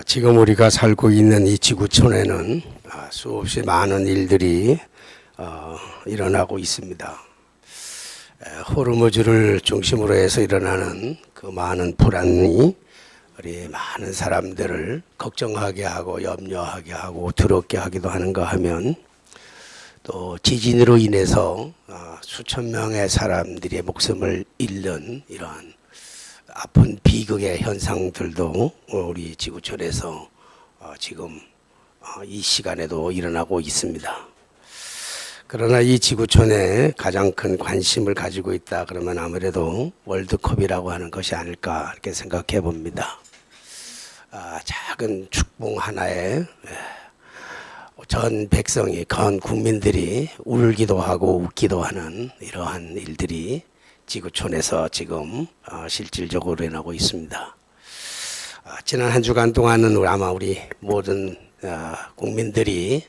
지금 우리가 살고 있는 이 지구촌에는 수없이 많은 일들이 일어나고 있습니다. 호르무즈를 중심으로 해서 일어나는 그 많은 불안이 우리 많은 사람들을 걱정하게 하고 염려하게 하고 두렵게 하기도 하는가 하면, 또 지진으로 인해서 수천 명의 사람들의 목숨을 잃는 이러한 아픈 비극의 현상들도 우리 지구촌에서 지금 이 시간에도 일어나고 있습니다. 그러나 이 지구촌에 가장 큰 관심을 가지고 있다 그러면 아무래도 월드컵이라고 하는 것이 아닐까 이렇게 생각해 봅니다. 작은 축복 하나에 전 백성이, 전 국민들이 울기도 하고 웃기도 하는 이러한 일들이 지구촌에서 지금 실질적으로 일어나고 있습니다. 지난 한 주간 동안은 아마 우리 모든 국민들이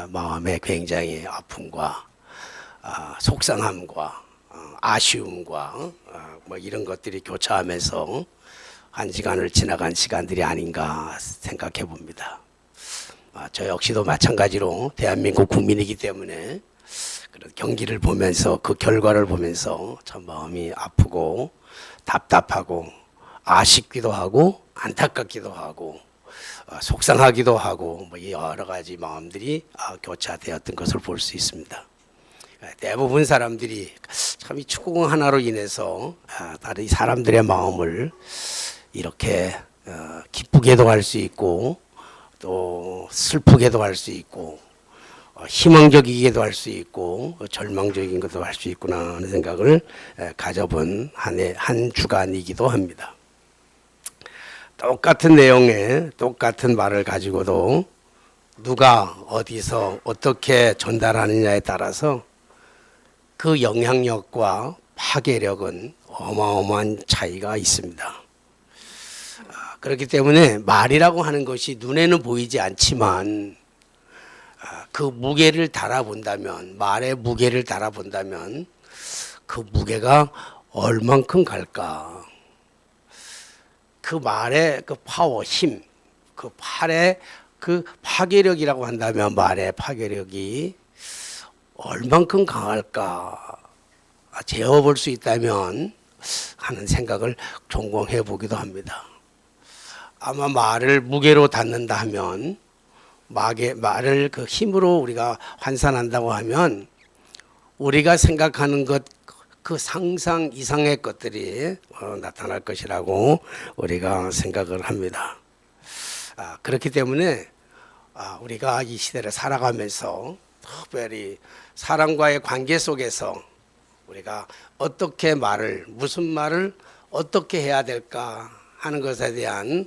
마음에 굉장히 아픔과 속상함과 아쉬움과 뭐 이런 것들이 교차하면서 한 시간을 지나간 시간들이 아닌가 생각해 봅니다. 저 역시도 마찬가지로 대한민국 국민이기 때문에 그런 경기를 보면서 그 결과를 보면서 참 마음이 아프고 답답하고 아쉽기도 하고 안타깝기도 하고 속상하기도 하고 뭐 여러 가지 마음들이 교차되었던 것을 볼 수 있습니다. 대부분 사람들이 참 이 축구 하나로 인해서 다른 사람들의 마음을 이렇게 기쁘게도 할 수 있고 또 슬프게도 할 수 있고 희망적이게도 할 수 있고 절망적인 것도 할 수 있구나 하는 생각을 가져본 한 주간이기도 합니다. 똑같은 내용의 똑같은 말을 가지고도 누가 어디서 어떻게 전달하느냐에 따라서 그 영향력과 파괴력은 어마어마한 차이가 있습니다. 그렇기 때문에 말이라고 하는 것이 눈에는 보이지 않지만 그 무게를 달아본다면, 말의 무게를 달아본다면 그 무게가 얼만큼 갈까? 그 말의 그 파워, 힘, 그 팔의 그 파괴력이라고 한다면 말의 파괴력이 얼만큼 강할까? 재어볼 수 있다면 하는 생각을 종종 해보기도 합니다. 아마 말을 무게로 닫는다 하면, 말을 그 힘으로 우리가 환산한다고 하면 우리가 생각하는 것, 그 상상 이상의 것들이 나타날 것이라고 우리가 생각을 합니다. 그렇기 때문에 우리가 이 시대를 살아가면서 특별히 사람과의 관계 속에서 우리가 어떻게 무슨 말을 어떻게 해야 될까 하는 것에 대한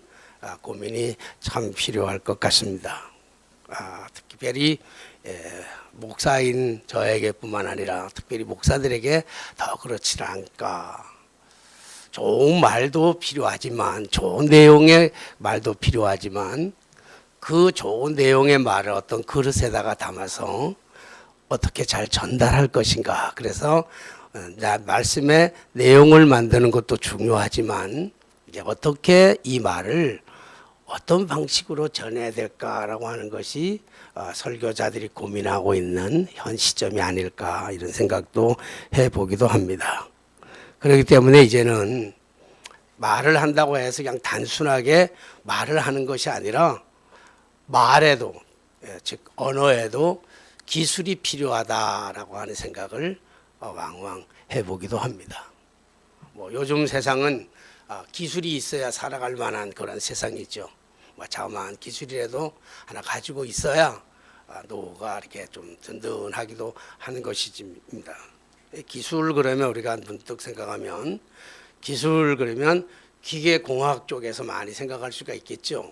고민이 참 필요할 것 같습니다. 특별히 목사인 저에게뿐만 아니라 특별히 목사들에게 더 그렇지 않을까. 좋은 말도 필요하지만, 좋은 내용의 말도 필요하지만 그 좋은 내용의 말을 어떤 그릇에다가 담아서 어떻게 잘 전달할 것인가. 그래서 말씀의 내용을 만드는 것도 중요하지만 이제 어떻게 이 말을 어떤 방식으로 전해야 될까라고 하는 것이 설교자들이 고민하고 있는 현 시점이 아닐까 이런 생각도 해보기도 합니다. 그렇기 때문에 이제는 말을 한다고 해서 그냥 단순하게 말을 하는 것이 아니라 말에도, 즉 언어에도 기술이 필요하다라고 하는 생각을 왕왕 해보기도 합니다. 뭐 요즘 세상은 기술이 있어야 살아갈 만한 그런 세상이죠. 자그마한 기술이라도 하나 가지고 있어야 노후가 이렇게 좀 든든하기도 하는 것입니다. 기술 그러면 우리가 문득 생각하면, 기술 그러면 기계공학 쪽에서 많이 생각할 수가 있겠죠.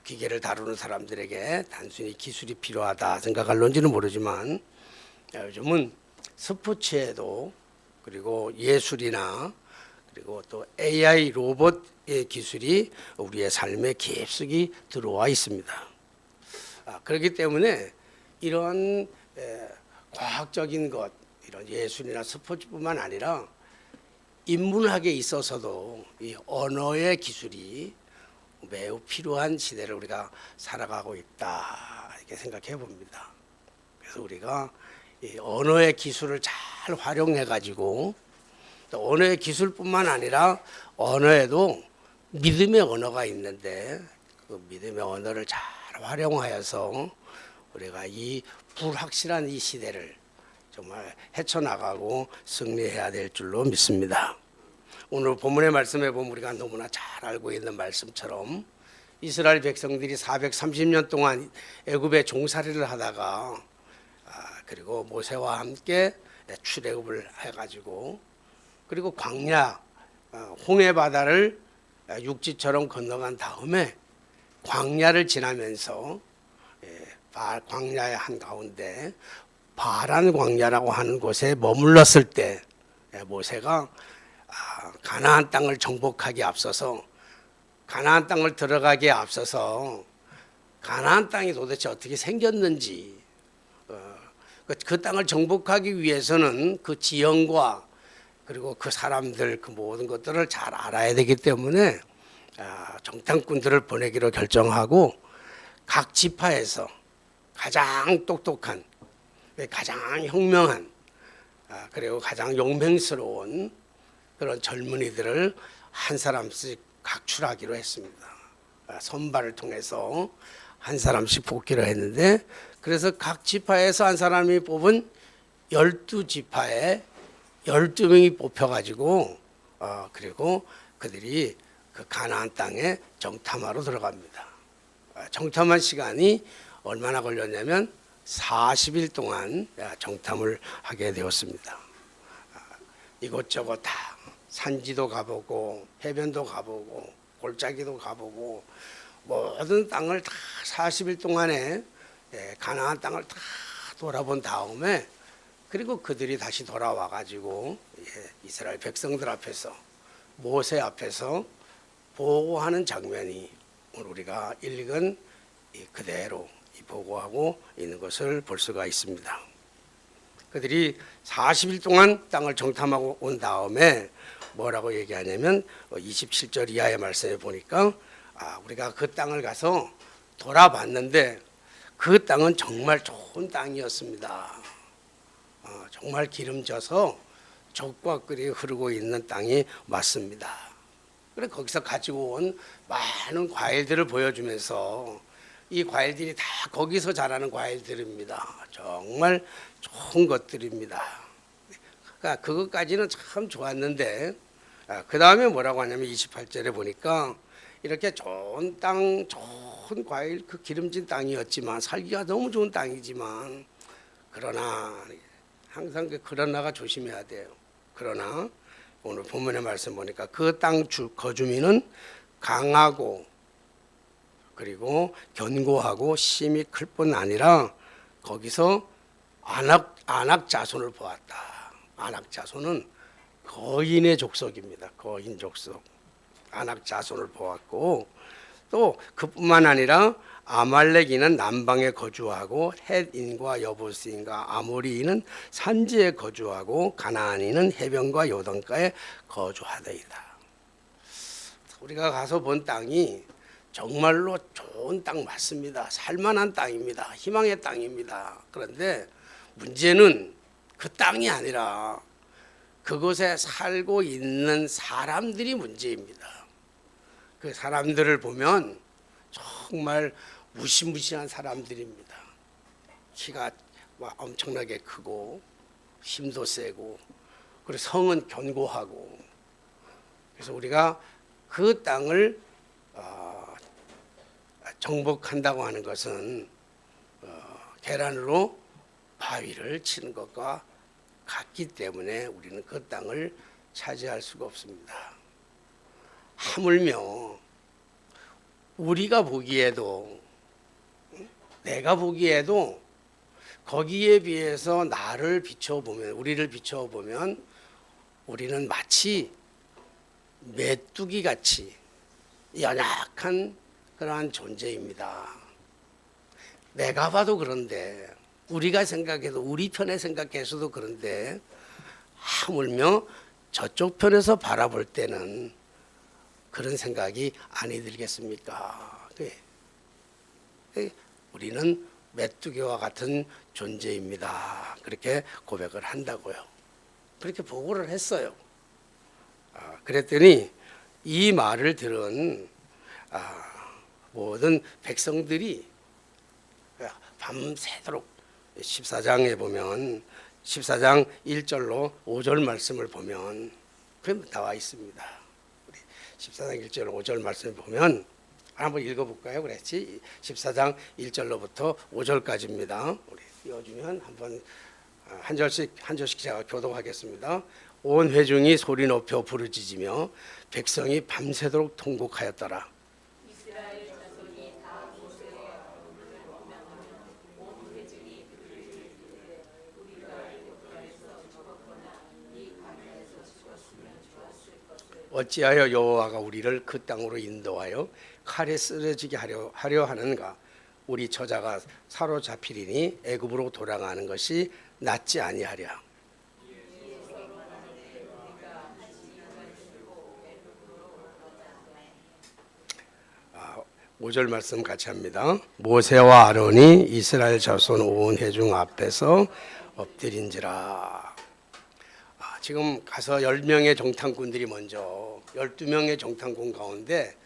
기계를 다루는 사람들에게 단순히 기술이 필요하다 생각할런지는 모르지만 요즘은 스포츠에도, 그리고 예술이나 그리고 또 AI 로봇의 기술이 우리의 삶에 깊숙이 들어와 있습니다. 그렇기 때문에 이런 과학적인 것, 이런 예술이나 스포츠뿐만 아니라 인문학에 있어서도 이 언어의 기술이 매우 필요한 시대를 우리가 살아가고 있다 이렇게 생각해 봅니다. 그래서 우리가 이 언어의 기술을 잘 활용해 가지고 또 언어의 기술뿐만 아니라 언어에도 믿음의 언어가 있는데 그 믿음의 언어를 잘 활용하여서 우리가 이 불확실한 이 시대를 정말 헤쳐나가고 승리해야 될 줄로 믿습니다. 오늘 본문의 말씀에 보면 우리가 너무나 잘 알고 있는 말씀처럼 이스라엘 백성들이 430년 동안 애굽에 종살이를 하다가 그리고 모세와 함께 출애굽을 해가지고 그리고 광야 홍해 바다를 육지처럼 건너간 다음에 광야를 지나면서 광야의 한 가운데 바란 광야라고 하는 곳에 머물렀을 때 모세가 가나안 땅을 정복하기에 앞서서 가나안 땅을 들어가기에 앞서서 가나안 땅이 도대체 어떻게 생겼는지 그 땅을 정복하기 위해서는 그 지형과 그리고 그 사람들 그 모든 것들을 잘 알아야 되기 때문에 정탐꾼들을 보내기로 결정하고 각 지파에서 가장 똑똑한 가장 현명한 그리고 가장 용맹스러운 그런 젊은이들을 한 사람씩 각출하기로 했습니다. 선발을 통해서 한 사람씩 뽑기로 했는데 그래서 각 지파에서 한 사람이 뽑은 12지파에 12명이 뽑혀가지고 그리고 그들이 그 가나안 땅에 정탐하러 들어갑니다. 정탐한 시간이 얼마나 걸렸냐면 40일 동안 정탐을 하게 되었습니다. 이곳저곳 다 산지도 가보고 해변도 가보고 골짜기도 가보고 모든 땅을 다 40일 동안에 가나안 땅을 다 돌아본 다음에 그리고 그들이 다시 돌아와 가지고 이스라엘 백성들 앞에서 모세 앞에서 보고하는 장면이 오늘 우리가 읽은 그대로 보고하고 있는 것을 볼 수가 있습니다. 그들이 40일 동안 땅을 정탐하고 온 다음에 뭐라고 얘기하냐면 27절 이하의 말씀에 보니까 우리가 그 땅을 가서 돌아봤는데 그 땅은 정말 좋은 땅이었습니다. 정말 기름져서 젖과 꿀이 흐르고 있는 땅이 맞습니다. 그래 거기서 가지고 온 많은 과일들을 보여주면서 이 과일들이 다 거기서 자라는 과일들입니다. 정말 좋은 것들입니다. 그러니까 그것까지는 참 좋았는데 그 다음에 뭐라고 하냐면 28절에 보니까 이렇게 좋은 땅, 좋은 과일, 그 기름진 땅이었지만 살기가 너무 좋은 땅이지만 그러나 항상 그 그러나가 조심해야 돼요. 그러나 오늘 본문의 말씀 보니까 그 땅 거주민은 강하고 그리고 견고하고 심이 클 뿐 아니라 거기서 안악 자손을 보았다. 안악 자손은 거인의 족속입니다. 거인 족속. 안악 자손을 보았고 또 그뿐만 아니라 아말렉인은 남방에 거주하고 헷인과 여부스인과 아모리인은 산지에 거주하고 가나안인은 해변과 요단가에 거주하더이다. 우리가 가서 본 땅이 정말로 좋은 땅 맞습니다. 살만한 땅입니다. 희망의 땅입니다. 그런데 문제는 그 땅이 아니라 그곳에 살고 있는 사람들이 문제입니다. 그 사람들을 보면 정말 무시무시한 사람들입니다. 키가 엄청나게 크고 힘도 세고 그리고 성은 견고하고 그래서 우리가 그 땅을 정복한다고 하는 것은 계란으로 바위를 치는 것과 같기 때문에 우리는 그 땅을 차지할 수가 없습니다. 하물며 우리가 보기에도 내가 보기에도 거기에 비해서 나를 비춰보면 우리를 비춰보면 우리는 마치 메뚜기 같이 연약한 그러한 존재입니다. 내가 봐도 그런데 우리가 생각해도 우리 편에 생각해서도 그런데 하물며 저쪽 편에서 바라볼 때는 그런 생각이 아니 들겠습니까? 우리는 메뚜기와 같은 존재입니다. 그렇게 고백을 한다고요. 그렇게 보고를 했어요. 그랬더니 이 말을 들은 모든 백성들이 밤새도록 14장에 보면 14장 1절로 5절 말씀을 보면 그럼 나와 있습니다. 14장 1절 5절 말씀을 보면 한번 읽어볼까요? 그랬지. 14장 1절로부터 5절까지입니다. 우리 띄워주면 한번 한 절씩 제가 교독하겠습니다. 온 회중이 소리 높여 부르짖으며 백성이 밤새도록 통곡하였더라. 어찌하여 여호와가 우리를 그 땅으로 인도하여 칼에 쓰러지게 하려 하는가? 우리 저자가 사로잡히리니 애굽으로 돌아가는 것이 낫지 아니하랴. 5절 말씀 같이 합니다. 모세와 아론이 이스라엘 자손 온 회중 앞에서 엎드린지라. 지금 가서 10명의 정탐꾼들이 먼저 12명의 정탐꾼 가운데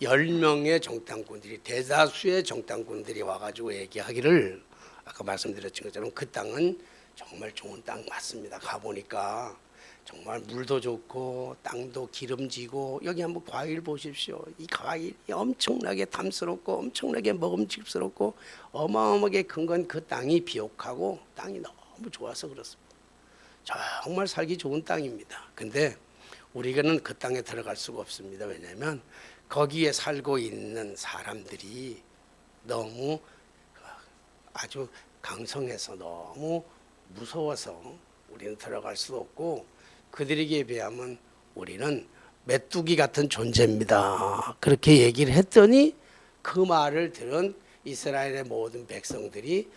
10명의 정탐꾼들이 대다수의 정탐꾼들이 와가지고 얘기하기를 아까 말씀드렸던 것처럼 그 땅은 정말 좋은 땅 맞습니다. 가보니까 정말 물도 좋고 땅도 기름지고 여기 한번 과일 보십시오. 이 과일이 엄청나게 탐스럽고 엄청나게 먹음직스럽고 어마어마하게 큰 건 그 땅이 비옥하고 땅이 너무 좋아서 그렇습니다. 정말 살기 좋은 땅입니다. 근데 우리는 그 땅에 들어갈 수가 없습니다. 왜냐하면 거기에 살고 있는 사람들이 너무 아주 강성해서 너무 무서워서 우리는 들어갈 수 없고 그들에게 비하면 우리는 메뚜기 같은 존재입니다. 그렇게 얘기를 했더니 그 말을 들은 이스라엘의 모든 백성들이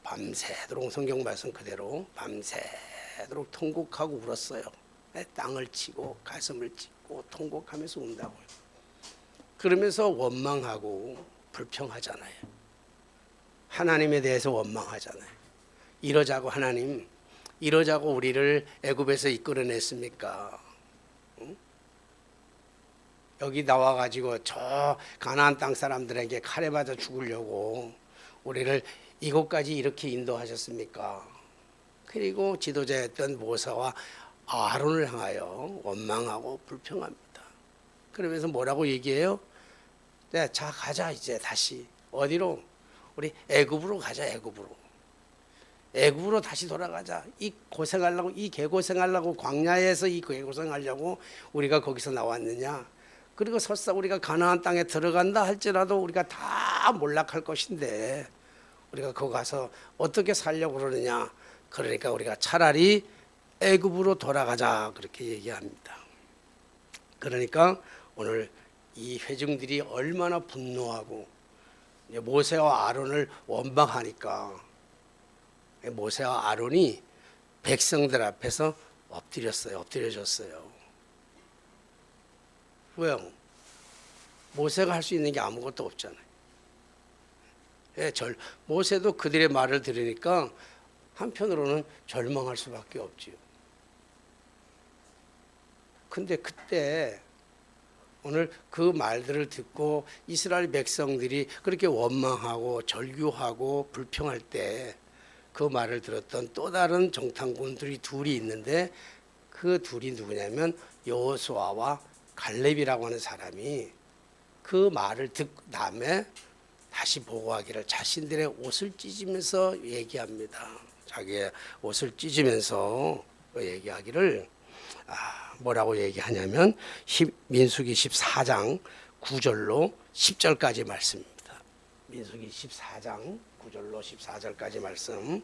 밤새도록 성경 말씀 그대로 밤새도록 통곡하고 울었어요. 땅을 치고 가슴을 찢고 통곡하면서 운다고요. 그러면서 원망하고 불평하잖아요. 하나님에 대해서 원망하잖아요. 이러자고 하나님, 이러자고 우리를 애굽에서 이끌어냈습니까? 응? 여기 나와가지고 저 가나안 땅 사람들에게 칼에 맞아 죽으려고 우리를 이곳까지 이렇게 인도하셨습니까? 그리고 지도자였던 모세와 아론을 향하여 원망하고 불평합니다. 그러면서 뭐라고 얘기해요? 네, 자 가자 이제 다시 어디로? 우리 애굽으로 가자. 애굽으로 다시 돌아가자. 이 고생하려고 이 개고생하려고 광야에서 이 개고생하려고 우리가 거기서 나왔느냐? 그리고 설사 우리가 가나안 땅에 들어간다 할지라도 우리가 다 몰락할 것인데 우리가 거기 가서 어떻게 살려고 그러느냐? 그러니까 우리가 차라리 애굽으로 돌아가자 그렇게 얘기합니다. 그러니까 오늘 이 회중들이 얼마나 분노하고 모세와 아론을 원망하니까 모세와 아론이 백성들 앞에서 엎드려졌어요. 왜요? 모세가 할 수 있는 게 아무것도 없잖아요. 모세도 그들의 말을 들으니까 한편으로는 절망할 수밖에 없지요. 근데 그때 오늘 그 말들을 듣고 이스라엘 백성들이 그렇게 원망하고 절규하고 불평할 때 그 말을 들었던 또 다른 정탐꾼들이 둘이 있는데 그 둘이 누구냐면 여호수아와 갈렙이라고 하는 사람이 그 말을 듣고 다음에 다시 보고하기를 자신들의 옷을 찢으면서 얘기합니다. 자기의 옷을 찢으면서 얘기하기를 뭐라고 얘기하냐면 민수기 14장 9절로 10절까지 말씀입니다. 민수기 14장 9절로 14절까지 말씀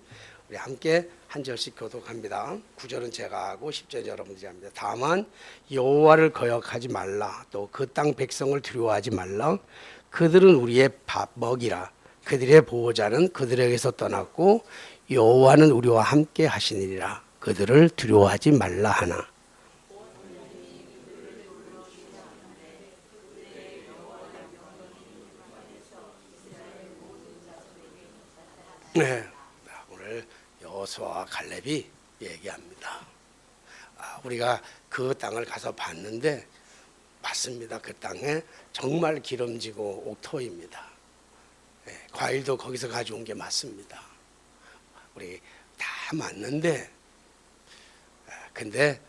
우리 함께 한 절씩 교독합니다. 9절은 제가 하고 10절 여러분들이 합니다. 다만 여호와를 거역하지 말라. 또 그 땅 백성을 두려워하지 말라. 그들은 우리의 밥 먹이라. 그들의 보호자는 그들에게서 떠났고 여호와는 우리와 함께 하시니라. 그들을 두려워하지 말라 하나. 네, 오늘 여호수아와 갈렙이 얘기합니다. 우리가 그 땅을 가서 봤는데 맞습니다. 그 땅에 정말 기름지고 옥토입니다. 과일도 거기서 가져온 게 맞습니다. 우리 다 맞는데, 근데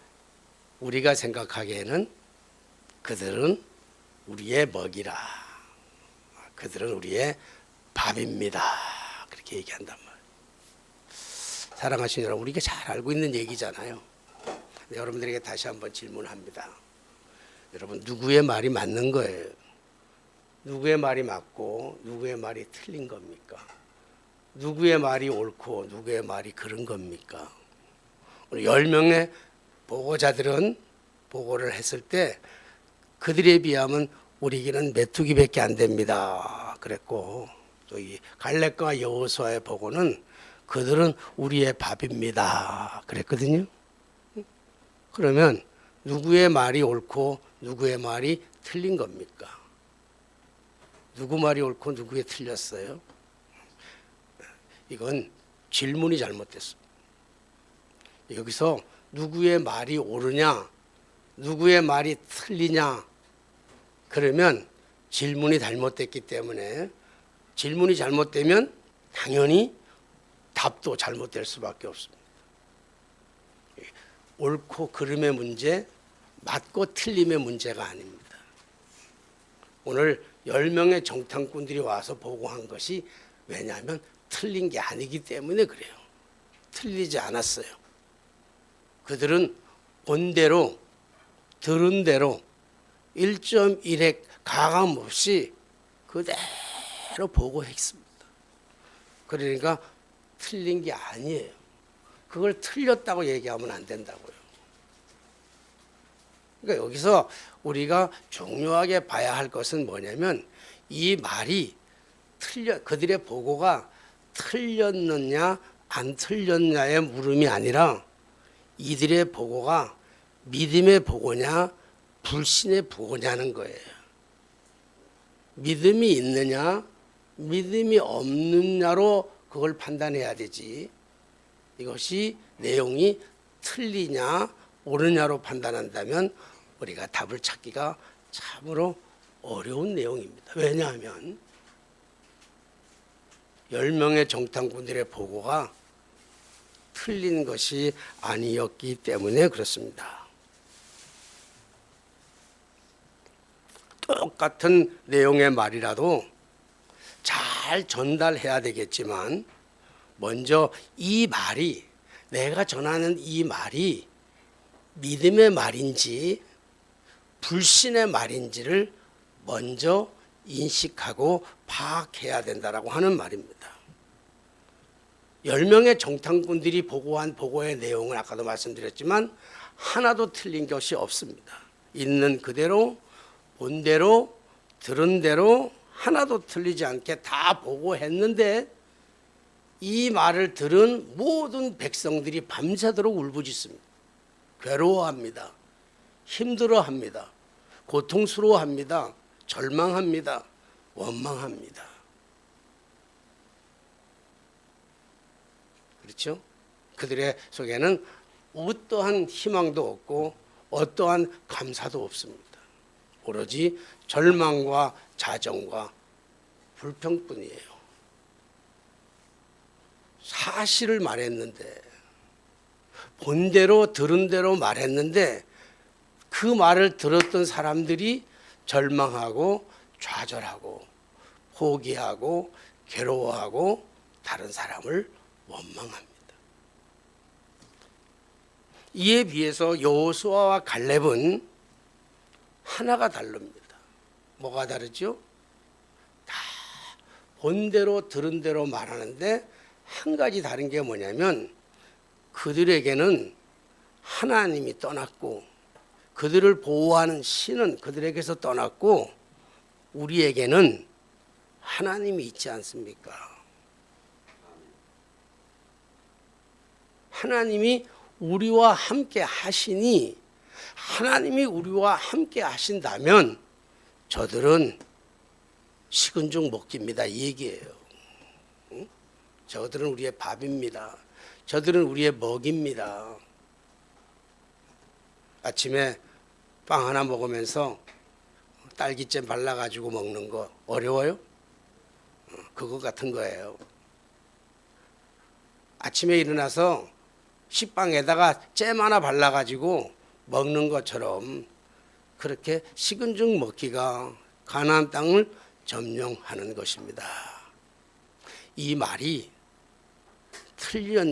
우리가 생각하기에는 그들은 우리의 먹이라, 그들은 우리의 밥입니다. 그렇게 얘기한단 말이에요. 사랑하시는 여러분, 우리가 잘 알고 있는 얘기잖아요. 여러분들에게 다시 한번 질문합니다. 여러분, 누구의 말이 맞는 거예요? 누구의 말이 맞고 누구의 말이 틀린 겁니까? 누구의 말이 옳고 누구의 말이 그른 겁니까? 우리 10명의 보고자들은 보고를 했을 때 그들에 비하면 우리에게는 메뚜기밖에 안 됩니다. 그랬고, 또 이 갈렙과 여호수아의 보고는 그들은 우리의 밥입니다. 그랬거든요. 그러면 누구의 말이 옳고 누구의 말이 틀린 겁니까? 누구 말이 옳고 누구의 틀렸어요? 이건 질문이 잘못됐습니다. 여기서 누구의 말이 옳으냐, 누구의 말이 틀리냐, 그러면 질문이 잘못됐기 때문에, 질문이 잘못되면 당연히 답도 잘못될 수밖에 없습니다. 옳고 그름의 문제, 맞고 틀림의 문제가 아닙니다. 오늘 10명의 정탐꾼들이 와서 보고한 것이, 왜냐하면 틀린 게 아니기 때문에 그래요. 틀리지 않았어요. 그들은 본 대로, 들은 대로 1.1핵 가감 없이 그대로 보고했습니다. 그러니까 틀린 게 아니에요. 그걸 틀렸다고 얘기하면 안 된다고요. 그러니까 여기서 우리가 중요하게 봐야 할 것은 뭐냐면, 이 말이 그들의 보고가 틀렸느냐 안 틀렸냐의 물음이 아니라, 이들의 보고가 믿음의 보고냐 불신의 보고냐는 거예요. 믿음이 있느냐 믿음이 없느냐로 그걸 판단해야 되지, 이것이 내용이 틀리냐 옳으냐로 판단한다면 우리가 답을 찾기가 참으로 어려운 내용입니다. 왜냐하면 10명의 정탐꾼들의 보고가 틀린 것이 아니었기 때문에 그렇습니다. 똑같은 내용의 말이라도 잘 전달해야 되겠지만, 먼저 이 말이, 내가 전하는 이 말이 믿음의 말인지 불신의 말인지를 먼저 인식하고 파악해야 된다라고 하는 말입니다. 10명의 정탐꾼들이 보고한 보고의 내용은 아까도 말씀드렸지만 하나도 틀린 것이 없습니다. 있는 그대로, 본 대로, 들은 대로 하나도 틀리지 않게 다 보고했는데, 이 말을 들은 모든 백성들이 밤새도록 울부짖습니다. 괴로워합니다. 힘들어합니다. 고통스러워합니다. 절망합니다. 원망합니다. 그렇죠? 그들의 속에는 어떠한 희망도 없고 어떠한 감사도 없습니다. 오로지 절망과 자정과 불평뿐이에요. 사실을 말했는데, 본대로 들은 대로 말했는데, 그 말을 들었던 사람들이 절망하고 좌절하고 포기하고 괴로워하고 다른 사람을 원망합니다. 이에 비해서 여호수아와 갈렙은 하나가 다릅니다. 뭐가 다르죠? 다 본대로 들은 대로 말하는데, 한 가지 다른 게 뭐냐면, 그들에게는 하나님이 떠났고 그들을 보호하는 신은 그들에게서 떠났고, 우리에게는 하나님이 있지 않습니까? 하나님이 우리와 함께 하시니, 하나님이 우리와 함께 하신다면 저들은 식은 죽 먹기입니다, 이 얘기예요. 저들은 우리의 밥입니다. 저들은 우리의 먹입니다. 아침에 빵 하나 먹으면서 딸기잼 발라가지고 먹는 거 어려워요? 그거 같은 거예요. 아침에 일어나서 식빵에다가 잼 하나 발라가지고 먹는 것처럼 그렇게 식은 죽 먹기가 가나안 땅을 점령하는 것입니다. 이 말이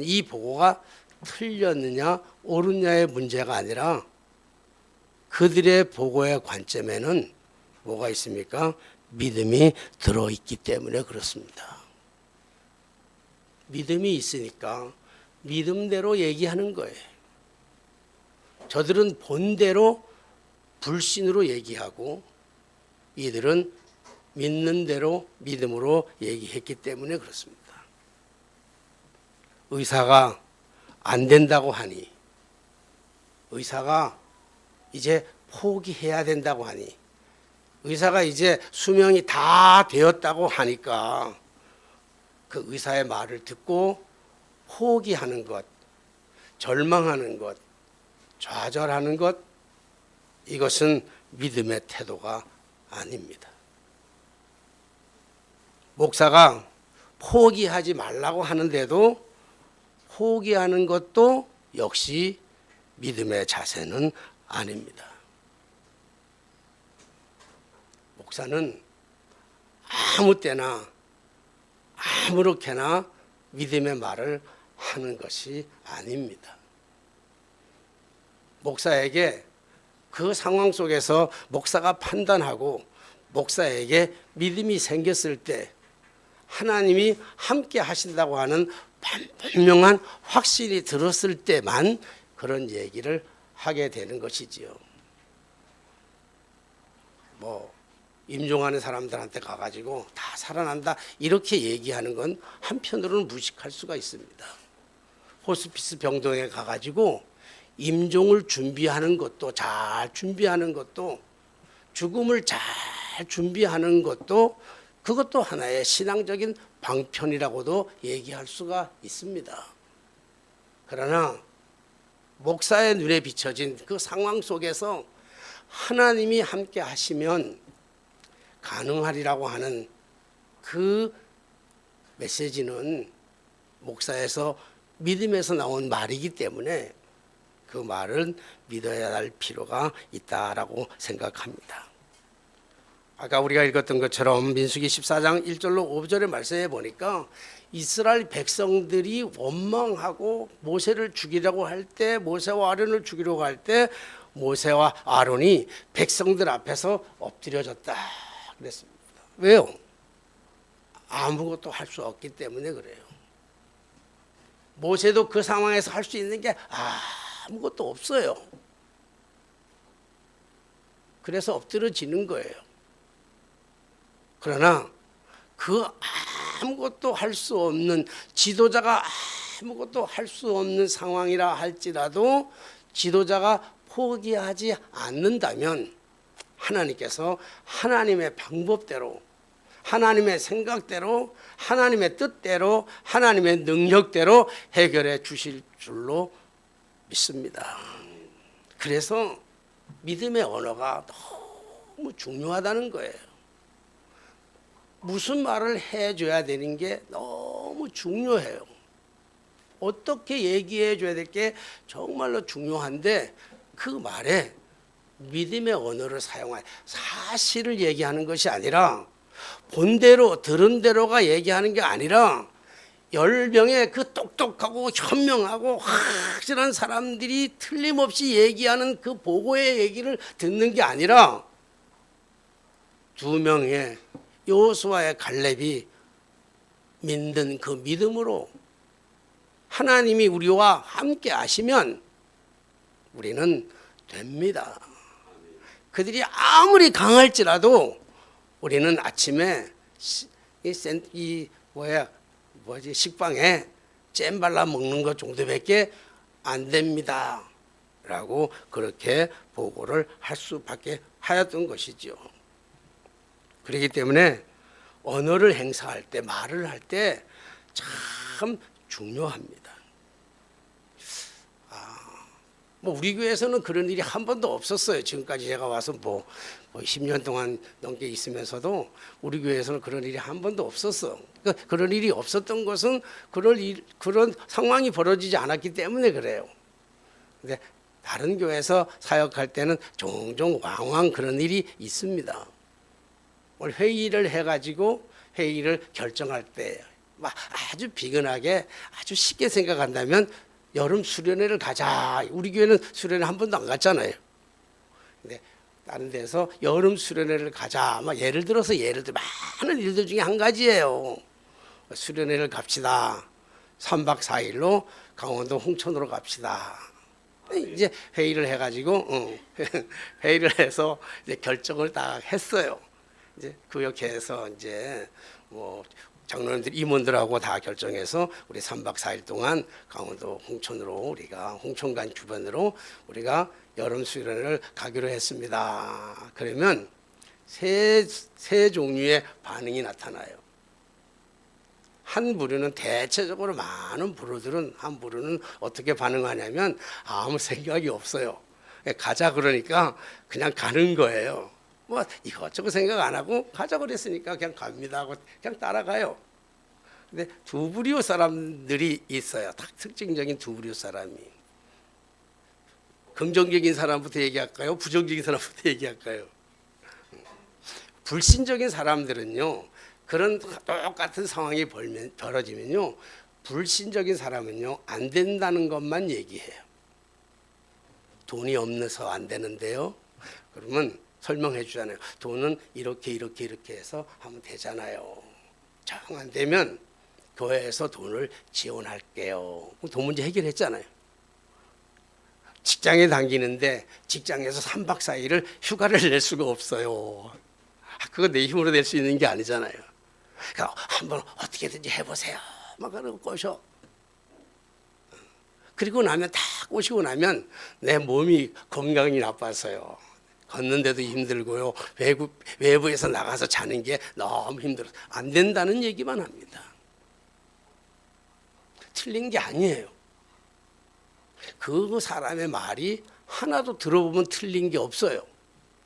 이 보고가 틀렸느냐 옳으냐의 문제가 아니라 그들의 보고의 관점에는 뭐가 있습니까? 믿음이 들어있기 때문에 그렇습니다. 믿음이 있으니까 믿음대로 얘기하는 거예요. 저들은 본대로 불신으로 얘기하고 이들은 믿는 대로 믿음으로 얘기했기 때문에 그렇습니다. 의사가 안 된다고 하니, 의사가 이제 포기해야 된다고 하니, 의사가 이제 수명이 다 되었다고 하니까 그 의사의 말을 듣고 포기하는 것, 절망하는 것, 좌절하는 것, 이것은 믿음의 태도가 아닙니다. 목사가 포기하지 말라고 하는데도 포기하는 것도 역시 믿음의 자세는 아닙니다. 목사는 아무 때나 아무렇게나 믿음의 말을 하는 것이 아닙니다. 목사에게 그 상황 속에서 목사가 판단하고 목사에게 믿음이 생겼을 때 하나님이 함께 하신다고 하는 분명한 확신이 들었을 때만 그런 얘기를 하게 되는 것이지요. 임종하는 사람들한테 가가지고 다 살아난다 이렇게 얘기하는 건 한편으로는 무식할 수가 있습니다. 호스피스 병동에 가가지고 임종을 준비하는 것도 잘 준비하는 것도 죽음을 잘 준비하는 것도 그것도 하나의 신앙적인 방편이라고도 얘기할 수가 있습니다. 그러나 목사의 눈에 비춰진 그 상황 속에서 하나님이 함께 하시면 가능하리라고 하는 그 메시지는 목사에서 믿음에서 나온 말이기 때문에 그 말은 믿어야 할 필요가 있다라고 생각합니다. 아까 우리가 읽었던 것처럼 민수기 14장 1절로 5절의 말씀에 보니까 이스라엘 백성들이 원망하고 모세를 죽이려고 할 때, 모세와 아론을 죽이려고 할 때 모세와 아론이 백성들 앞에서 엎드려졌다 그랬습니다. 왜요? 아무것도 할 수 없기 때문에 그래요. 모세도 그 상황에서 할 수 있는 게 아무것도 없어요. 그래서 엎드려지는 거예요. 그러나 그 아무것도 할 수 없는 지도자가 아무것도 할 수 없는 상황이라 할지라도 지도자가 포기하지 않는다면 하나님께서 하나님의 방법대로 하나님의 생각대로 하나님의 뜻대로 하나님의 능력대로 해결해 주실 줄로 믿습니다. 그래서 믿음의 언어가 너무 중요하다는 거예요. 무슨 말을 해줘야 되는 게 너무 중요해요. 어떻게 얘기해 줘야 될 게 정말로 중요한데 그 말에 믿음의 언어를 사용할 사실을 얘기하는 것이 아니라 본대로 들은 대로가 얘기하는 게 아니라 10명의 그 똑똑하고 현명하고 확실한 사람들이 틀림없이 얘기하는 그 보고의 얘기를 듣는 게 아니라 2명의 여호수아의 갈렙이 믿는 그 믿음으로 하나님이 우리와 함께 하시면 우리는 됩니다. 그들이 아무리 강할지라도 우리는 아침에 식빵에 잼 발라 먹는 것 정도밖에 안 됩니다. 라고 그렇게 보고를 할 수밖에 하였던 것이죠. 그렇기 때문에 언어를 행사할 때 말을 할 때 참 중요합니다. 뭐 우리 교회에서는 그런 일이 한 번도 없었어요. 지금까지 제가 와서 뭐 10년 동안 넘게 있으면서도 우리 교회에서는 그런 일이 한 번도 없었어. 그러니까 그런 일이 없었던 것은 그런 상황이 벌어지지 않았기 때문에 그래요. 근데 다른 교회에서 사역할 때는 종종 왕왕 그런 일이 있습니다. 오늘 회의를 해가지고 회의를 결정할 때 막 아주 비근하게 아주 쉽게 생각한다면 여름 수련회를 가자. 우리 교회는 수련회 한 번도 안 갔잖아요. 근데 다른 데서 여름 수련회를 가자. 막 예를 들어 많은 일들 중에 한 가지예요. 수련회를 갑시다. 3박 4일로 강원도 홍천으로 갑시다. 이제 회의를 해가지고 회의를 해서 이제 결정을 다 했어요. 이제 교역회에서 이제 뭐 장로님들 임원들하고 다 결정해서 우리 3박 4일 동안 강원도 홍천으로 우리가 홍천간 주변으로 우리가 여름 수련회를 가기로 했습니다. 그러면 세 종류의 반응이 나타나요. 한 부류는 대체적으로 많은 부류들은 한 부류는 어떻게 반응하냐면 아무 생각이 없어요. 가자 그러니까 그냥 가는 거예요. 뭐 이것저것 생각 안 하고 가자 그랬으니까 그냥 갑니다 하고 그냥 따라가요. 근데 두 부류 사람들이 있어요. 딱 특징적인 두 부류 사람이. 긍정적인 사람부터 얘기할까요? 부정적인 사람부터 얘기할까요? 불신적인 사람들은요. 그런 똑같은 상황이 벌어지면요. 불신적인 사람은요. 안 된다는 것만 얘기해요. 돈이 없어서 안 되는데요. 그러면 설명해 주잖아요. 돈은 이렇게 해서 하면 되잖아요. 정 안 되면 교회에서 돈을 지원할게요. 돈 문제 해결했잖아요. 직장에 다니는데 직장에서 3박 4일을 휴가를 낼 수가 없어요. 그거 내 힘으로 낼 수 있는 게 아니잖아요. 그러니까 한번 어떻게든지 해보세요. 막 그러고 꼬셔. 그리고 나면 다 꼬시고 나면 내 몸이 건강이 나빠서요. 걷는데도 힘들고요. 외부에서 나가서 자는 게 너무 힘들어서 안 된다는 얘기만 합니다. 틀린 게 아니에요. 그 사람의 말이 하나도 들어보면 틀린 게 없어요.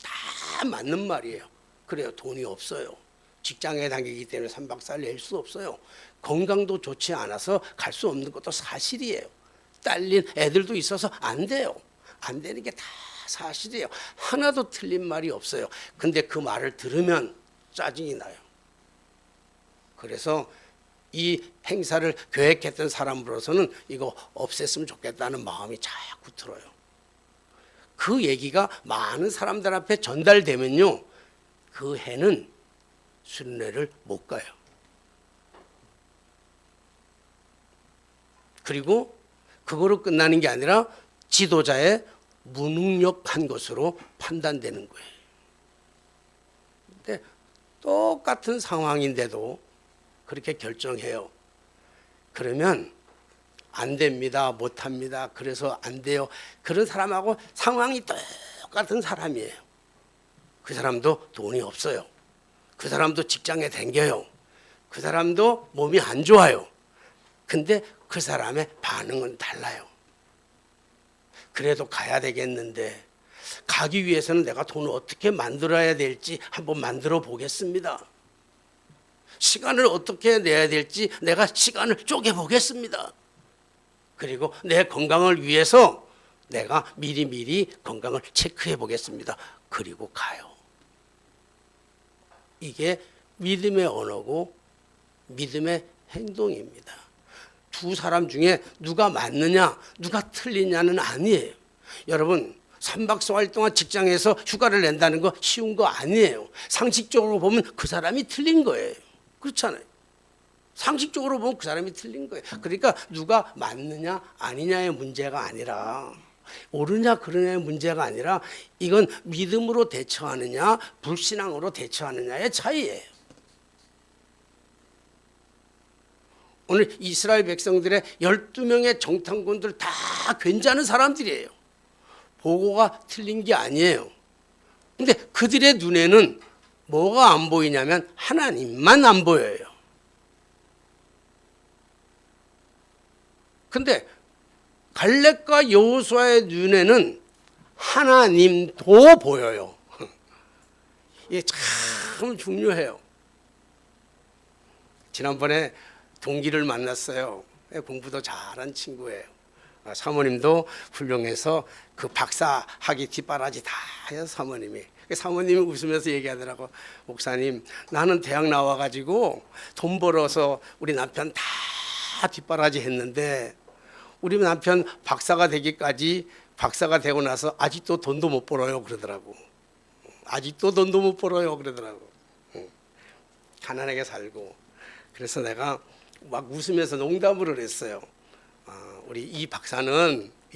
다 맞는 말이에요. 그래요. 돈이 없어요. 직장에 다니기 때문에 3박 4일 낼 수 없어요. 건강도 좋지 않아서 갈 수 없는 것도 사실이에요. 딸린 애들도 있어서 안 돼요. 안 되는 게 다 사실이에요. 하나도 틀린 말이 없어요. 근데 그 말을 들으면 짜증이 나요. 그래서 이 행사를 계획했던 사람으로서는 이거 없앴으면 좋겠다는 마음이 자꾸 들어요. 그 얘기가 많은 사람들 앞에 전달되면요. 그 해는 수련회를 못 가요. 그리고 그거로 끝나는 게 아니라 지도자의 무능력한 것으로 판단되는 거예요. 근데 똑같은 상황인데도 그렇게 결정해요. 그러면 안 됩니다. 못 합니다. 그래서 안 돼요. 그런 사람하고 상황이 똑같은 사람이에요. 그 사람도 돈이 없어요. 그 사람도 직장에 다녀요. 그 사람도 몸이 안 좋아요. 근데 그 사람의 반응은 달라요. 그래도 가야 되겠는데 가기 위해서는 내가 돈을 어떻게 만들어야 될지 한번 만들어 보겠습니다. 시간을 어떻게 내야 될지 내가 시간을 쪼개 보겠습니다. 그리고 내 건강을 위해서 내가 미리미리 건강을 체크해 보겠습니다. 그리고 가요. 이게 믿음의 언어고 믿음의 행동입니다. 두 사람 중에 누가 맞느냐 누가 틀리냐는 아니에요. 여러분 3박 4일 동안 직장에서 휴가를 낸다는 거 쉬운 거 아니에요. 상식적으로 보면 그 사람이 틀린 거예요. 그렇잖아요. 상식적으로 보면 그 사람이 틀린 거예요. 그러니까 누가 맞느냐 아니냐의 문제가 아니라 옳으냐 그르냐의 문제가 아니라 이건 믿음으로 대처하느냐 불신앙으로 대처하느냐의 차이예요. 오늘 이스라엘 백성들의 12명의 정탐꾼들 다 괜찮은 사람들이에요. 보고가 틀린 게 아니에요. 근데 그들의 눈에는 뭐가 안 보이냐면 하나님만 안 보여요. 근데 갈렙과 여호수아의 눈에는 하나님도 보여요. 이게 참 중요해요. 지난번에 동기를 만났어요. 공부도 잘한 친구예요. 사모님도 훌륭해서 그 박사 학위 뒷바라지 다 해요. 사모님이 웃으면서 얘기하더라고. 목사님, 나는 대학 나와가지고 돈 벌어서 우리 남편 다 뒷바라지 했는데 우리 남편 박사가 되고 나서 아직도 돈도 못 벌어요 그러더라고. 아직도 돈도 못 벌어요 그러더라고. 가난하게 살고. 그래서 내가 막 웃으면서 농담을 했어요. 우리 이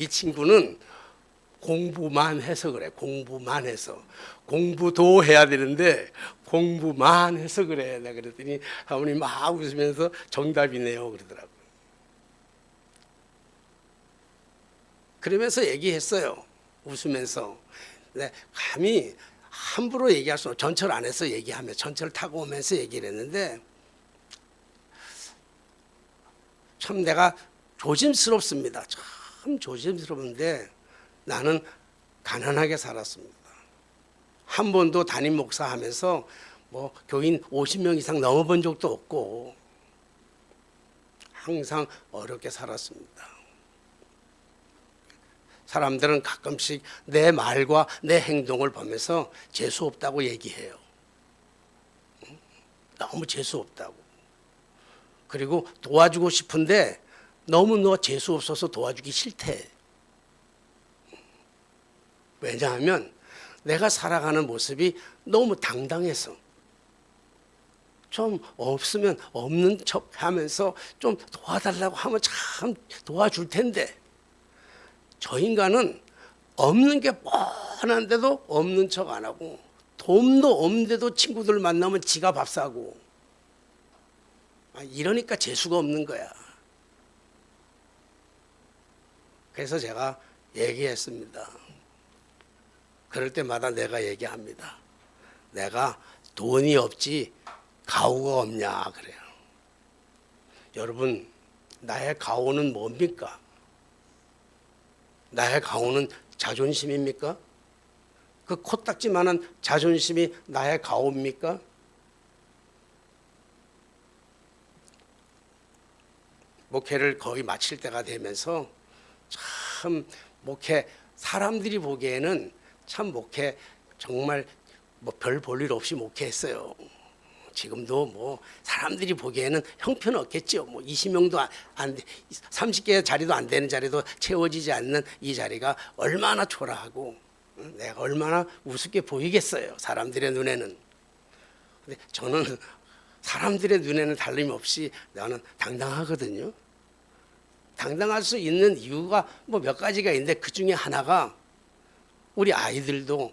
친구는 공부만 해서 그래. 공부만 해서. 공부도 해야 되는데 공부만 해서 그래. 내가 그랬더니 사모님 막 웃으면서 정답이네요 그러더라고. 그러면서 얘기했어요. 웃으면서. 네, 감히 함부로 얘기할 수 없어. 전철 안에서 얘기하며 전철 타고 오면서 얘기를 했는데 참 내가 조심스럽습니다. 참 조심스러운데 나는 가난하게 살았습니다. 한 번도 담임 목사 하면서 뭐 교인 50명 이상 넘어본 적도 없고 항상 어렵게 살았습니다. 사람들은 가끔씩 내 말과 내 행동을 보면서 재수 없다고 얘기해요. 너무 재수 없다고. 그리고 도와주고 싶은데 너무 너 재수 없어서 도와주기 싫대. 왜냐하면 내가 살아가는 모습이 너무 당당해서 좀 없으면 없는 척 하면서 좀 도와달라고 하면 참 도와줄 텐데 저 인간은 없는 게 뻔한데도 없는 척 안 하고 돈도 없는데도 친구들 만나면 지가 밥 사고 이러니까 재수가 없는 거야. 그래서 제가 얘기했습니다. 그럴 때마다 내가 얘기합니다. 내가 돈이 없지 가오가 없냐 그래요. 여러분 나의 가오는 뭡니까? 나의 가오는 자존심입니까? 그 코딱지만한 자존심이 나의 가오입니까? 목회를 거의 마칠 때가 되면서 참 목회 사람들이 보기에는 참 목회 정말 뭐 별 볼 일 없이 목회했어요. 지금도 뭐 사람들이 보기에는 형편없겠죠. 뭐 20명도 안 돼, 30개 자리도 안 되는 자리도 채워지지 않는 이 자리가 얼마나 초라하고 내가 얼마나 우습게 보이겠어요. 사람들의 눈에는. 근데 저는 사람들의 눈에는 다름없이 나는 당당하거든요. 당당할 수 있는 이유가 뭐 몇 가지가 있는데 그 중에 하나가 우리 아이들도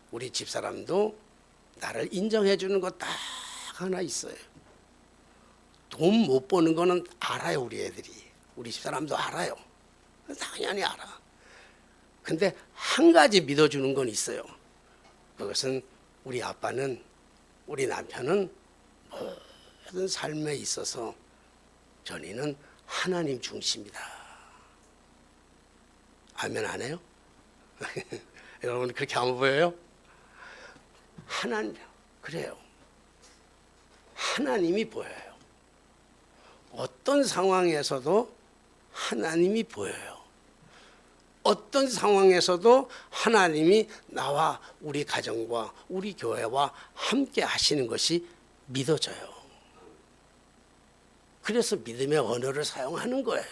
우리 집사람도 나를 인정해 주는 거 딱 하나 있어요. 돈 못 버는 거는 알아요. 우리 애들이. 우리 집사람도 알아요. 당연히 알아. 근데 한 가지 믿어주는 건 있어요. 그것은 우리 아빠는 우리 남편은 모든 삶에 있어서 전이는 하나님 중심이다. 아멘 안 해요? 여러분 그렇게 안 보여요? 하나님 그래요. 하나님이 보여요. 어떤 상황에서도 하나님이 보여요. 어떤 상황에서도 하나님이 나와 우리 가정과 우리 교회와 함께 하시는 것이 믿어져요. 그래서 믿음의 언어를 사용하는 거예요.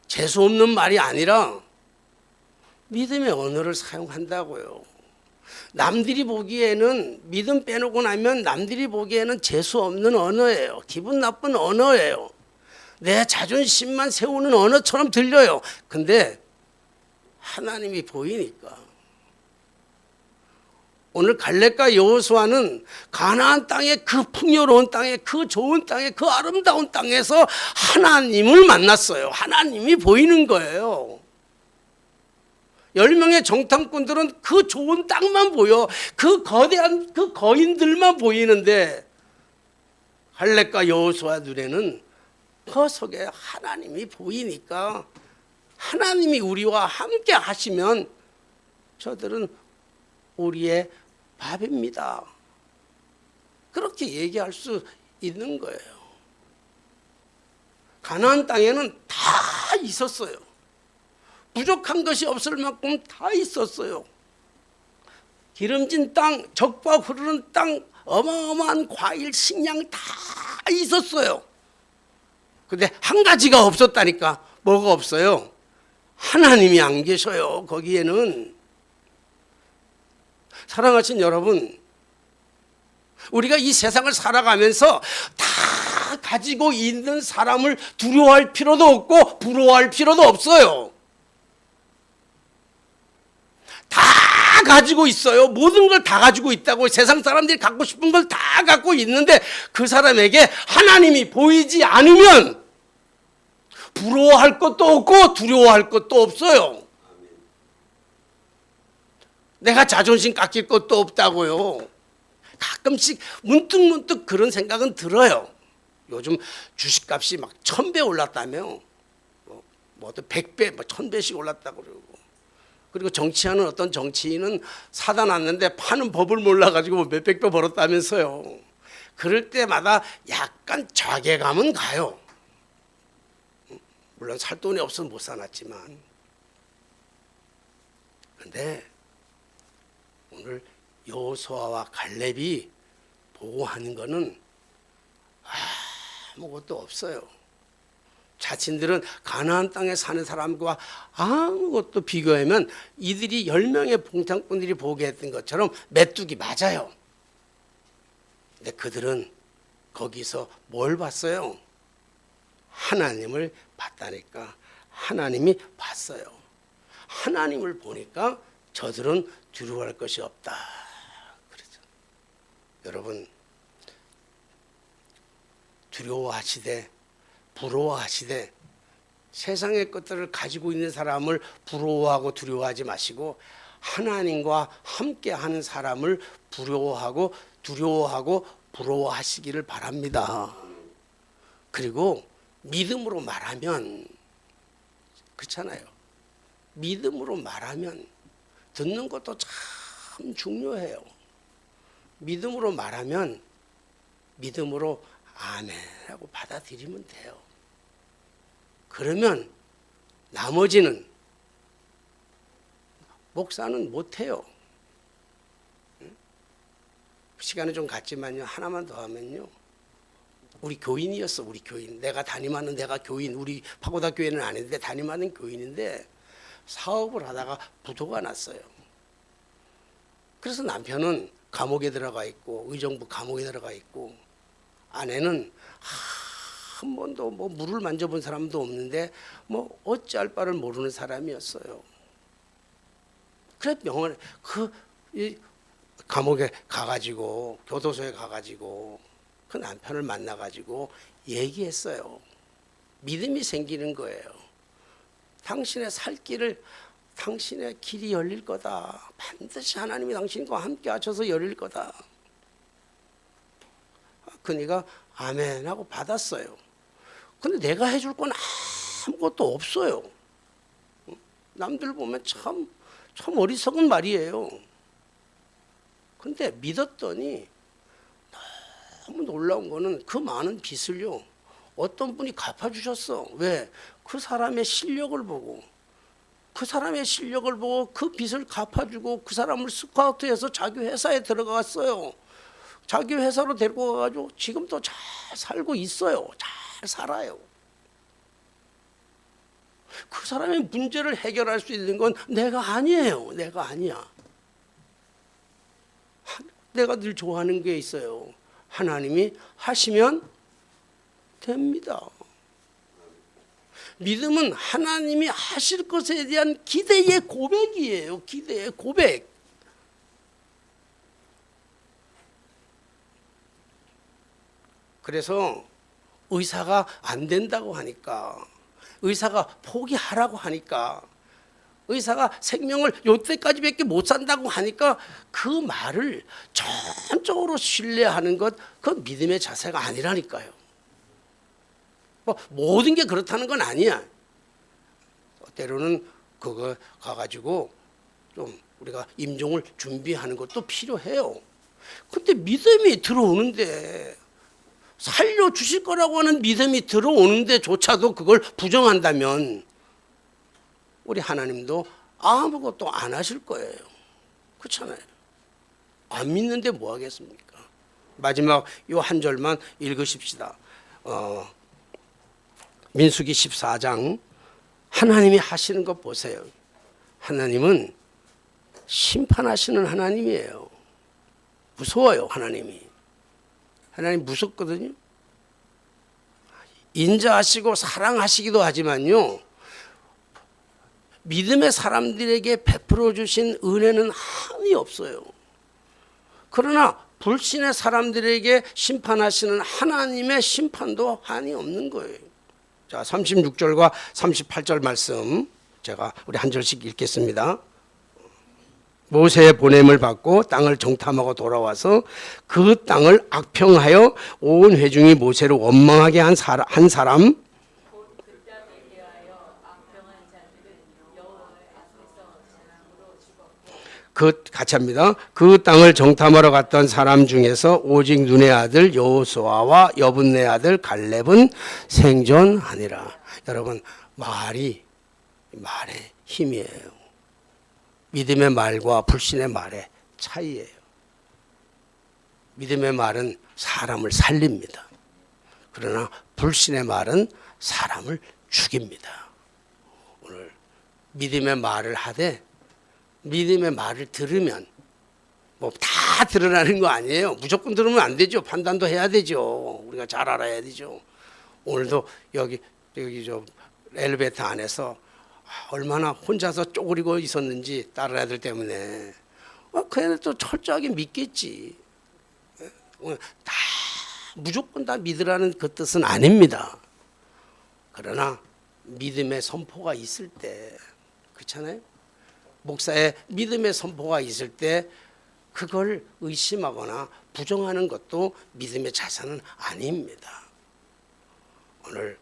재수 없는 말이 아니라 믿음의 언어를 사용한다고요. 남들이 보기에는 믿음 빼놓고 나면 남들이 보기에는 재수 없는 언어예요. 기분 나쁜 언어예요. 내 자존심만 세우는 언어처럼 들려요. 근데 하나님이 보이니까. 오늘 갈렙과 여호수아는 가나안 땅의 그 풍요로운 땅에 그 좋은 땅에 그 아름다운 땅에서 하나님을 만났어요. 하나님이 보이는 거예요. 10명의 정탐꾼들은 그 좋은 땅만 보여. 그 거대한 그 거인들만 보이는데 갈렙과 여호수아 눈에는 그 속에 하나님이 보이니까 하나님이 우리와 함께 하시면 저들은 우리의 밥입니다. 그렇게 얘기할 수 있는 거예요. 가나안 땅에는 다 있었어요. 부족한 것이 없을 만큼 다 있었어요. 기름진 땅, 적과 흐르는 땅, 어마어마한 과일, 식량 다 있었어요. 근데 한 가지가 없었다니까. 뭐가 없어요? 하나님이 안 계셔요. 거기에는. 사랑하신 여러분, 우리가 이 세상을 살아가면서 다 가지고 있는 사람을 두려워할 필요도 없고 부러워할 필요도 없어요. 다 가지고 있어요. 모든 걸 다 가지고 있다고. 세상 사람들이 갖고 싶은 걸 다 갖고 있는데 그 사람에게 하나님이 보이지 않으면 부러워할 것도 없고 두려워할 것도 없어요. 내가 자존심 깎일 것도 없다고요. 가끔씩 문득문득 그런 생각은 들어요. 요즘 주식값이 막 1000배 올랐다며, 뭐 100배, 1000배씩 올랐다고 그러고. 그리고 정치하는 어떤 정치인은 사다 놨는데 파는 법을 몰라가지고 몇백 배 벌었다면서요. 그럴 때마다 약간 자괴감은 가요. 물론 살 돈이 없어서 못 사놨지만. 근데 오늘 여호수아와 갈렙이 보고하는 거는 아무것도 없어요. 자신들은 가나안 땅에 사는 사람과 아무것도 비교하면 이들이 10명의 봉창꾼들이 보게 했던 것처럼 메뚜기 맞아요. 근데 그들은 거기서 뭘 봤어요? 하나님을 봤다니까. 하나님이 봤어요. 하나님을 보니까 저들은 두려워할 것이 없다. 그러죠. 여러분, 두려워하시되 부러워하시되 세상의 것들을 가지고 있는 사람을 부러워하고 두려워하지 마시고 하나님과 함께하는 사람을 두려워하고 부러워하시기를 바랍니다. 그리고 믿음으로 말하면, 그렇잖아요. 믿음으로 말하면 듣는 것도 참 중요해요. 믿음으로 말하면 믿음으로 아멘하고 받아들이면 돼요. 그러면 나머지는 목사는 못해요. 시간은 좀 갔지만요. 하나만 더 하면요. 우리 교인이었어. 우리 교인. 내가 담임하는 내가 교인. 우리 파고다 교회는 아닌데 담임하는 교인인데 사업을 하다가 부도가 났어요. 그래서 남편은 감옥에 들어가 있고 의정부 감옥에 들어가 있고 아내는 한 번도 뭐 물을 만져본 사람도 없는데 뭐 어찌할 바를 모르는 사람이었어요. 그래 병원에 이 감옥에 가가지고 교도소에 가가지고 그 남편을 만나가지고 얘기했어요. 믿음이 생기는 거예요. 당신의 살 길을, 당신의 길이 열릴 거다. 반드시 하나님이 당신과 함께 하셔서 열릴 거다. 그니까 아멘 하고 받았어요. 근데 내가 해줄 건 아무것도 없어요. 남들 보면 참 어리석은 말이에요. 근데 믿었더니 너무 놀라운 거는 그 많은 빚을요, 어떤 분이 갚아주셨어. 왜? 그 사람의 실력을 보고, 그 빚을 갚아주고 그 사람을 스카우트해서 자기 회사에 들어갔어요. 자기 회사로 데리고 가가지고 지금도 잘 살고 있어요. 잘 살아요. 그 사람의 문제를 해결할 수 있는 건 내가 아니에요. 내가 아니야. 내가 늘 좋아하는 게 있어요. 하나님이 하시면 됩니다. 믿음은 하나님이 하실 것에 대한 기대의 고백이에요. 기대의 고백. 그래서 의사가 안 된다고 하니까, 의사가 포기하라고 하니까, 의사가 생명을 요때까지밖에 못 산다고 하니까 그 말을 전적으로 신뢰하는 것, 그 믿음의 자세가 아니라니까요. 뭐 모든 게 그렇다는 건 아니야. 때로는 그거 가가지고 좀 우리가 임종을 준비하는 것도 필요해요. 근데 믿음이 들어오는데, 살려주실 거라고 하는 믿음이 들어오는데조차도 그걸 부정한다면 우리 하나님도 아무것도 안 하실 거예요. 그렇잖아요. 안 믿는데 뭐 하겠습니까? 마지막 요 한 절만 읽으십시다. 민수기 14장. 하나님이 하시는 것 보세요. 하나님은 심판하시는 하나님이에요. 무서워요, 하나님이. 하나님 무섭거든요. 인자하시고 사랑하시기도 하지만요, 믿음의 사람들에게 베풀어 주신 은혜는 한이 없어요. 그러나 불신의 사람들에게 심판하시는 하나님의 심판도 한이 없는 거예요. 자, 36절과 38절 말씀 제가 우리 한 절씩 읽겠습니다. 모세의 보냄을 받고 땅을 정탐하고 돌아와서 그 땅을 악평하여 온 회중이 모세를 원망하게 한 사람 같이 합니다. 그 땅을 정탐하러 갔던 사람 중에서 오직 눈의 아들 여호수아와 여분네 아들 갈렙은 생존하니라. 여러분, 말의 힘이에요. 믿음의 말과 불신의 말의 차이예요. 믿음의 말은 사람을 살립니다. 그러나 불신의 말은 사람을 죽입니다. 오늘 믿음의 말을 하되 믿음의 말을 들으면 뭐 다 들으라는 거 아니에요. 무조건 들으면 안 되죠. 판단도 해야 되죠. 우리가 잘 알아야 되죠. 오늘도 여기 저 엘리베이터 안에서 얼마나 혼자서 쪼그리고 있었는지 다른 애들 때문에 그 애들 또 철저하게 믿겠지. 다 무조건 다 믿으라는 그 뜻은 아닙니다. 그러나 믿음의 선포가 있을 때, 그렇잖아요. 목사의 믿음의 선포가 있을 때 그걸 의심하거나 부정하는 것도 믿음의 자산은 아닙니다. 오늘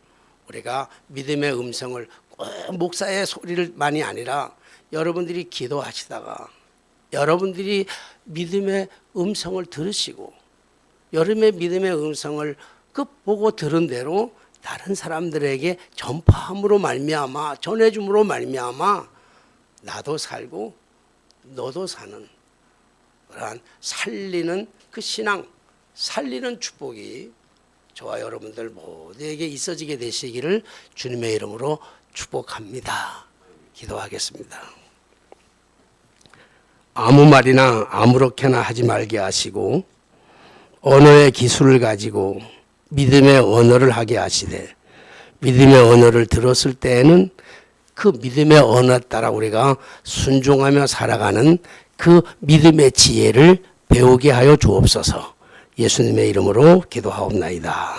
우리가 믿음의 음성을 꼭 목사의 소리를만이 아니라 여러분들이 기도하시다가 여러분들이 믿음의 음성을 들으시고 여름의 믿음의 음성을 그 보고 들은 대로 다른 사람들에게 전파함으로 말미암아 전해줌으로 말미암아 나도 살고 너도 사는 그러한 살리는 그 신앙, 살리는 축복이 저와 여러분들 모두에게 있어지게 되시기를 주님의 이름으로 축복합니다. 기도하겠습니다. 아무 말이나 아무렇게나 하지 말게 하시고 언어의 기술을 가지고 믿음의 언어를 하게 하시되 믿음의 언어를 들었을 때에는 그 믿음의 언어에 따라 우리가 순종하며 살아가는 그 믿음의 지혜를 배우게 하여 주옵소서. 예수님의 이름으로 기도하옵나이다.